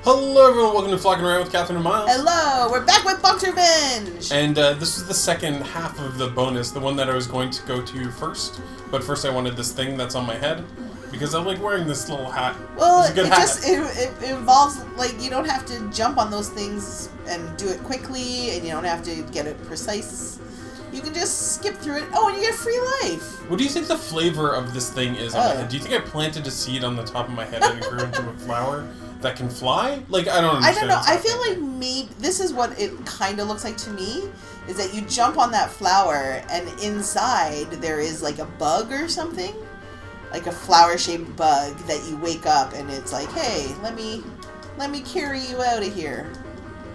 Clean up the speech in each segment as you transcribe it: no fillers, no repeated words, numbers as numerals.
Hello everyone, welcome to Flocking Around with Kathryn and Myles. Hello, we're back with Bonk's Revenge! And this is the second half of the bonus, the one that I was going to go to first. But first I wanted this thing that's on my head, because I like wearing this little hat. Well, it's a good hat. It involves, like, you don't have to jump on those things and do it quickly, and you don't have to get it precise. You can just skip through it. Oh, and you get free life! What do you think the flavor of this thing is on my head? Do you think I planted a seed on the top of my head and it grew into a flower that can fly? Like, I don't understand. I don't know. I feel like maybe this is what it kind of looks like to me, is that you jump on that flower and inside there is like a bug or something, like a flower-shaped bug that you wake up and it's like, hey, let me carry you out of here.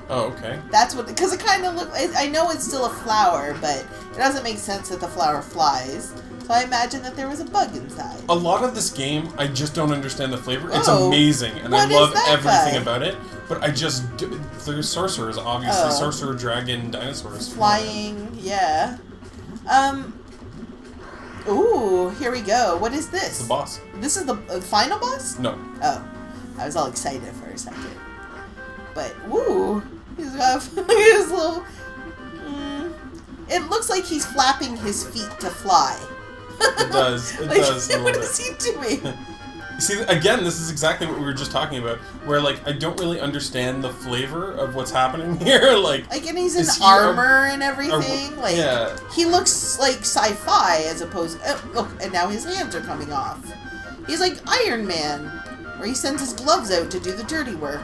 Oh, okay. That's what, because it kind of looks, I know it's still a flower, but it doesn't make sense that the flower flies. So I imagine that there was a bug inside. A lot of this game, I just don't understand the flavor. It's amazing, and I love everything about it. But I just, there's sorcerers, obviously. Sorcerer, dragon, dinosaurs. Flying, yeah. Ooh, here we go. What is this? It's the boss. This is the final boss? No. Oh, I was all excited for a second. But, woo, he's got his little, it looks like he's flapping his feet to fly. It does. It does. What is he doing? See, again, this is exactly what we were just talking about, where, like, I don't really understand the flavor of what's happening here. Like, and he's in armor and everything. Like, yeah. He looks like sci-fi as opposed. Look, and now his hands are coming off. He's like Iron Man, where he sends his gloves out to do the dirty work.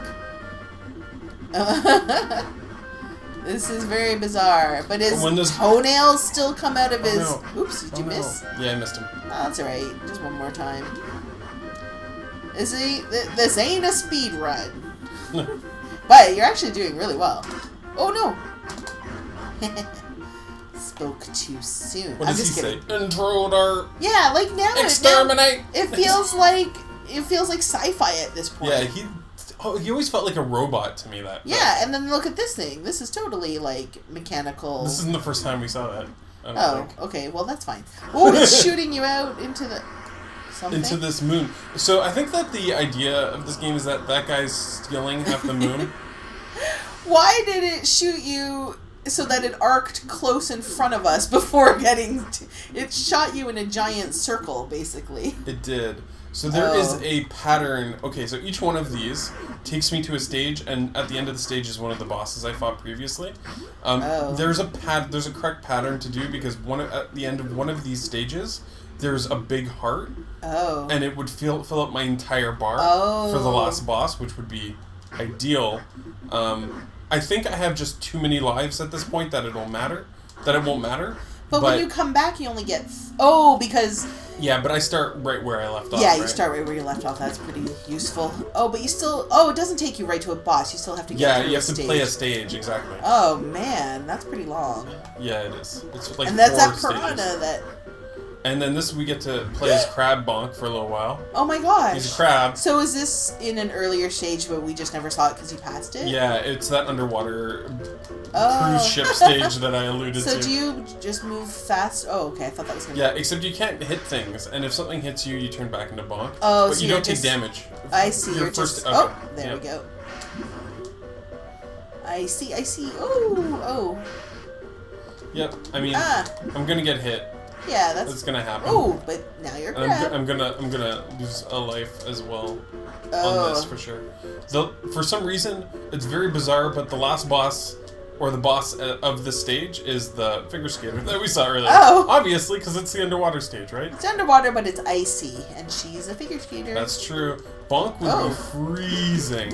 This is very bizarre, but his toenails still come out of his... No. Oops, did you miss? Yeah, I missed him. Oh, that's alright. Just one more time. This ain't a speed run. But you're actually doing really well. Oh, no. Spoke too soon. What does he say? Intruder. Yeah, like now... Exterminate. It feels like sci-fi at this point. Yeah, he always felt like a robot to me. And then look at this thing. This is totally like mechanical. This isn't the first time we saw that. Okay. Well, that's fine. Oh, it's shooting you out into the something. Into this moon. So I think that the idea of this game is that guy's stealing half the moon. Why did it shoot you so that it arced close in front of us before getting? It shot you in a giant circle, basically. It did. So there is a pattern. Okay, so each one of these takes me to a stage, and at the end of the stage is one of the bosses I fought previously. There's a correct pattern to do, because at the end of one of these stages, there's a big heart. And it would fill up my entire bar for the last boss, which would be ideal. I think I have just too many lives at this point that it won't matter. But when you come back, you only get... because... Yeah, but I start right where I left off. Yeah, you start right where you left off. That's pretty useful. But you still... it doesn't take you right to a boss. You still have to get through you have to play a stage, exactly. Oh, man. That's pretty long. Yeah, it is. It's like and that's 4 that piranha stages. that... And then we get to play as Crab Bonk for a little while. Oh my gosh. He's a crab. So is this in an earlier stage, but we just never saw it because you passed it? Yeah, it's that underwater cruise ship stage that I alluded to. So do you just move fast? Oh, okay. I thought that was going to Yeah, except you can't hit things. And if something hits you, you turn back into Bonk. Oh, but so you don't take damage. I see. You're first... there we go. I see. Oh. Yep, I mean, I'm going to get hit. Yeah, that's gonna happen. Oh, but now you're crab. I'm gonna lose a life as well on this for sure. For some reason, it's very bizarre, but the last boss, or the boss of the stage, is the figure skater that we saw earlier. Obviously, because it's the underwater stage, right? It's underwater, but it's icy, and she's a figure skater. That's true. Bonk would be freezing.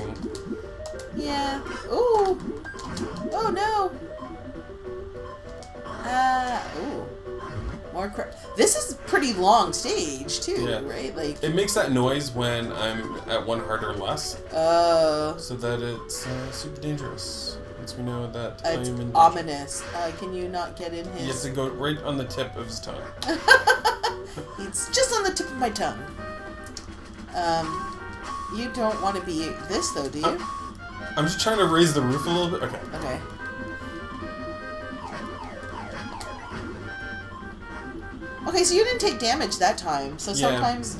Yeah. Ooh. Oh no. Ooh. More crap. This is a pretty long stage too, right? Like it makes that noise when I'm at 1 heart or less. So that it's super dangerous. Once we know that it's I'm in ominous. Can you not get in his? You have to go right on the tip of his tongue. It's just on the tip of my tongue. You don't want to be this though, do you? I'm just trying to raise the roof a little bit. Okay. Okay. Okay, so you didn't take damage that time. So sometimes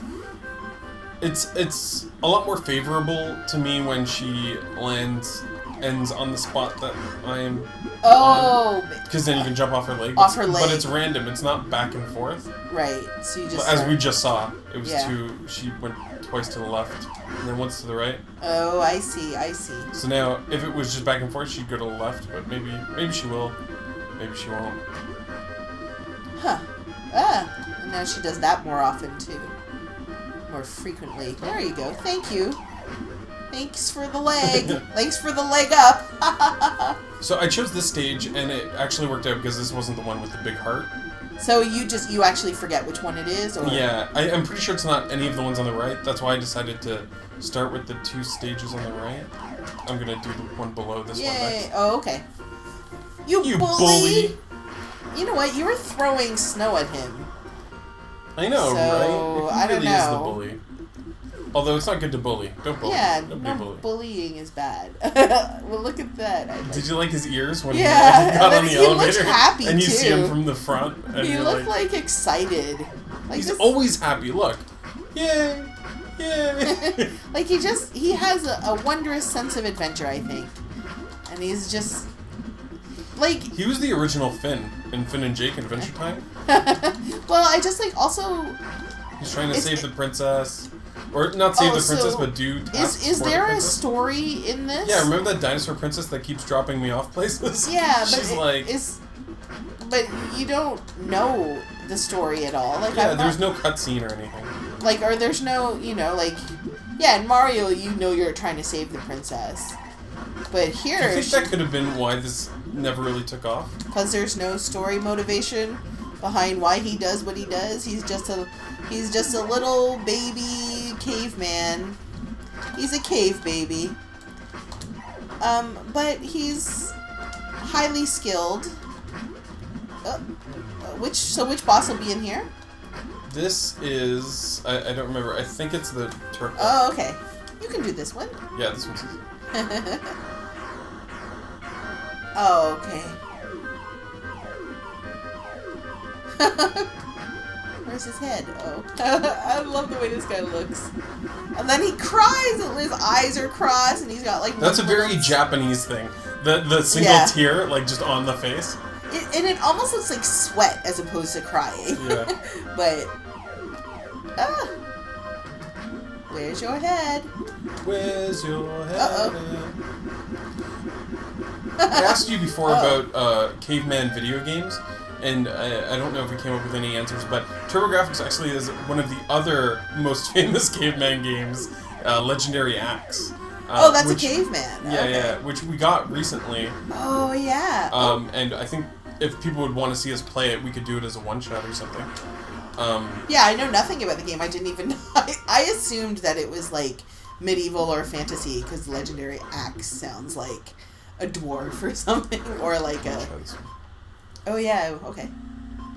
It's a lot more favorable to me when she ends on the spot that I am on. Because then you can jump off her leg. Off her leg. But it's random. It's not back and forth. Right. So you just... As we just saw, it was she went twice to the left and then once to the right. Oh, I see. So now, if it was just back and forth, she'd go to the left, but maybe she will. Maybe she won't. Huh. And now she does that more often, too. More frequently. There you go. Thank you. Thanks for the leg. Thanks for the leg up. So I chose this stage, and it actually worked out because this wasn't the one with the big heart. So you actually forget which one it is? Or? Yeah, I'm pretty sure it's not any of the ones on the right. That's why I decided to start with the 2 stages on the right. I'm going to do the one below this one next. Oh, okay. You bully! You know what? You were throwing snow at him. I know, so, right? I don't know. He really is the bully. Although it's not good to bully. Don't bully. Yeah, bully. Bullying is bad. Well, look at that. Did you like his ears when he got on the elevator? He looked happy, and you too. see him from the front. And he looked like excited. Like he's always happy. Look. Yay! Yay! Like he has a wondrous sense of adventure, I think. And he's just... Like... He was the original Finn in Finn and Jake Adventure Time. Well, I just like also... He's trying to save the princess. Or not save the princess, but do tasks Is for there the a story in this? Yeah, remember that dinosaur princess that keeps dropping me off places? Yeah, but she's like... But you don't know the story at all. Like, yeah, there's no cutscene or anything. Like, or there's no, like... Yeah, in Mario, you're trying to save the princess. But here... Do you think that could have been why this never really took off? Because there's no story motivation behind why he does what he does. He's just a little baby caveman. He's a cave baby. But he's highly skilled. Which boss will be in here? This is... I don't remember. I think it's the turtle. Oh, okay. You can do this one. Yeah, this one's easy. Oh, okay. Where's his head? Oh. I love the way this guy looks. And then he cries and his eyes are crossed and he's got like... That's a very Japanese thing. The single tear, like just on the face. And it almost looks like sweat as opposed to crying. Yeah. But... Where's your head? Where's your head? Uh-oh. I asked you before about caveman video games, and I don't know if we came up with any answers, but TurboGrafx actually is one of the other most famous caveman games, Legendary Axe. That's a caveman. Yeah, which we got recently. Oh, yeah. And I think if people would want to see us play it, we could do it as a one-shot or something. Yeah, I know nothing about the game. I didn't even... I assumed that it was, like, medieval or fantasy, because Legendary Axe sounds like a dwarf or something, or like a... Oh, yeah, okay.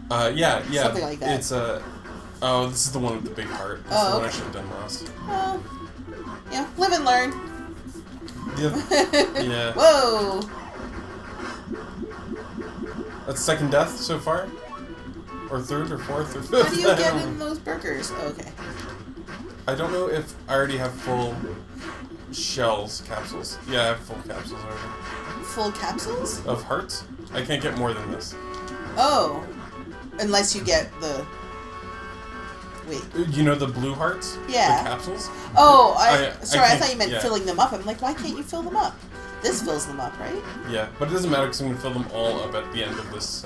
Yeah. Something like that. It's oh, this is the one with the big heart. This is the one I should have done last. Well, yeah, live and learn. Yeah. Whoa! That's second death so far? Or third, or fourth, or fifth? What do you get in those burgers? Oh, okay. I don't know if I already have full capsules. Yeah, I have full capsules already. Full capsules? Of hearts? I can't get more than this. Oh. Unless you get the... Wait. You know the blue hearts? Yeah. The capsules? Oh, I thought you meant yeah. filling them up. I'm like, why can't you fill them up? This fills them up, right? Yeah, but it doesn't matter because I'm going to fill them all up at the end of this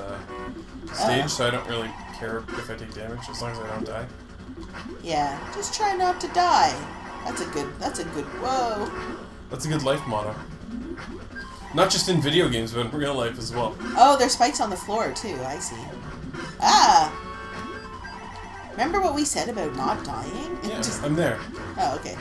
stage, so I don't really care if I take damage as long as I don't die. Yeah, just try not to die. That's a good, whoa. That's a good life motto. Not just in video games, but in real life as well. Oh, there's spikes on the floor, too. I see. Ah! Remember what we said about not dying? Yeah, I'm there. Oh, okay.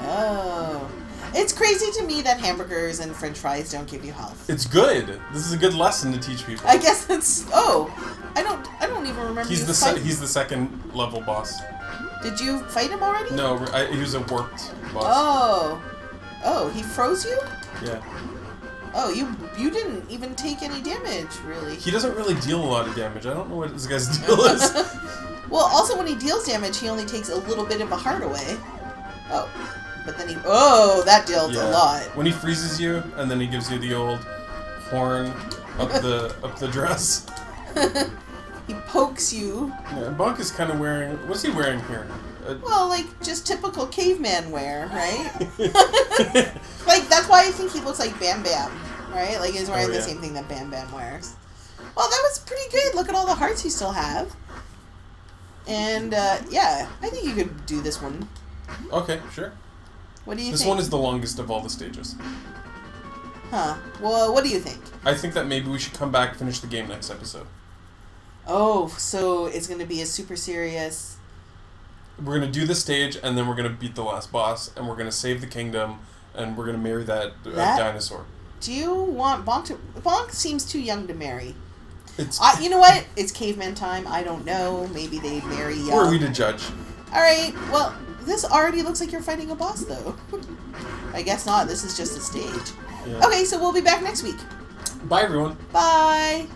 Oh. It's crazy to me that hamburgers and french fries don't give you health. It's good. This is a good lesson to teach people. I guess it's... Oh. I don't even remember he's the second level boss. Did you fight him already? No, he was a warped boss. Oh. Oh, he froze you? Yeah. Oh, you didn't even take any damage, really. He doesn't really deal a lot of damage. I don't know what this guy's deal is. Well, also when he deals damage, he only takes a little bit of a heart away. Oh, but then he... Oh, that dealt a lot. When he freezes you, and then he gives you the old horn up the dress. He pokes you. Yeah, Bonk is kind of wearing... What's he wearing here? Well, like, just typical caveman wear, right? Like, that's why I think he looks like Bam Bam, right? Like, he's wearing the same thing that Bam Bam wears. Well, that was pretty good. Look at all the hearts you still have. And, yeah, I think you could do this one. Okay, sure. What do you think? This one is the longest of all the stages. Huh. Well, what do you think? I think that maybe we should come back and finish the game next episode. Oh, so it's going to be a super serious... We're going to do the stage, and then we're going to beat the last boss, and we're going to save the kingdom, and we're going to marry that dinosaur. Do you want Bonk to... Bonk seems too young to marry. It's... you know what? It's caveman time. I don't know. Maybe they'd marry young. Who are we to judge? Alright, well, this already looks like you're fighting a boss, though. I guess not. This is just a stage. Yeah. Okay, so we'll be back next week. Bye, everyone. Bye.